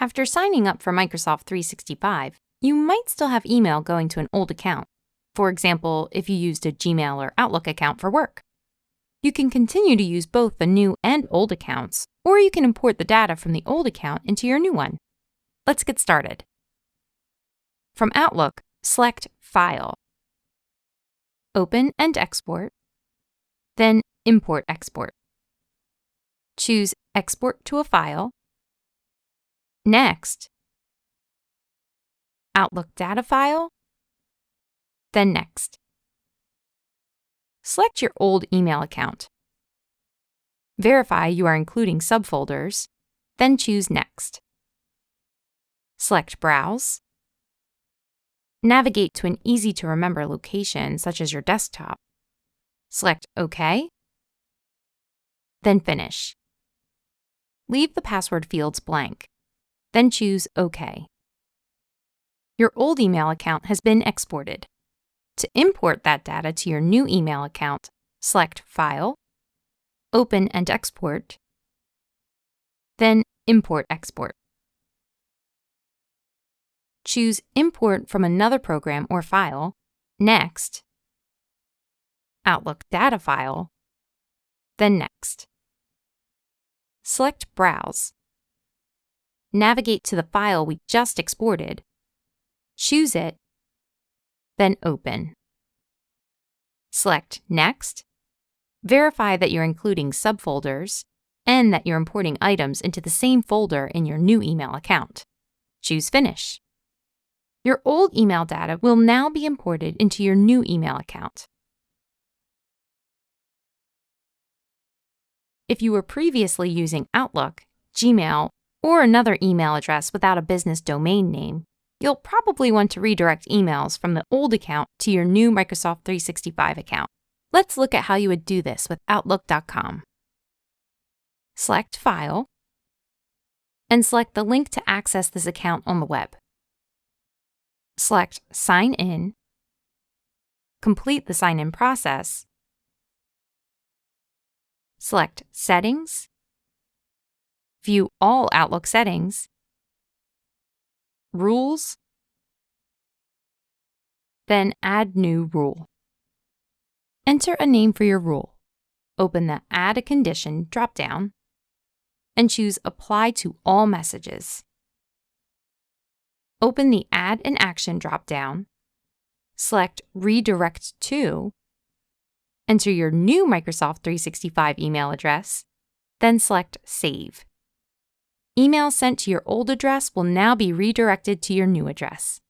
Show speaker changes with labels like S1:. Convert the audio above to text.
S1: After signing up for Microsoft 365, you might still have email going to an old account. For example, if you used a Gmail or Outlook account for work. You can continue to use both the new and old accounts, or you can import the data from the old account into your new one. Let's get started. From Outlook, select File, Open and Export, then Import Export. Choose Export to a file. Next, Outlook data file, then Next. Select your old email account. Verify you are including subfolders, then choose Next. Select Browse. Navigate to an easy-to-remember location such as your desktop. Select OK, then Finish. Leave the password fields blank, then choose OK. Your old email account has been exported. To import that data to your new email account, select File, Open and Export, then Import Export. Choose Import from another program or file, Next, Outlook data file, then Next. Select Browse. Navigate to the file we just exported, choose it, then Open. Select Next. Verify that you're including subfolders and that you're importing items into the same folder in your new email account. Choose Finish. Your old email data will now be imported into your new email account. If you were previously using Outlook, Gmail, or another email address without a business domain name, you'll probably want to redirect emails from the old account to your new Microsoft 365 account. Let's look at how you would do this with Outlook.com. Select File, and select the link to access this account on the web. Select Sign In, complete the sign-in process, select Settings, view all Outlook settings, Rules, then Add New Rule. Enter a name for your rule. Open the Add a Condition drop-down and choose Apply to All Messages. Open the Add an Action drop-down, select Redirect to, enter your new Microsoft 365 email address, then select Save. Emails sent to your old address will now be redirected to your new address.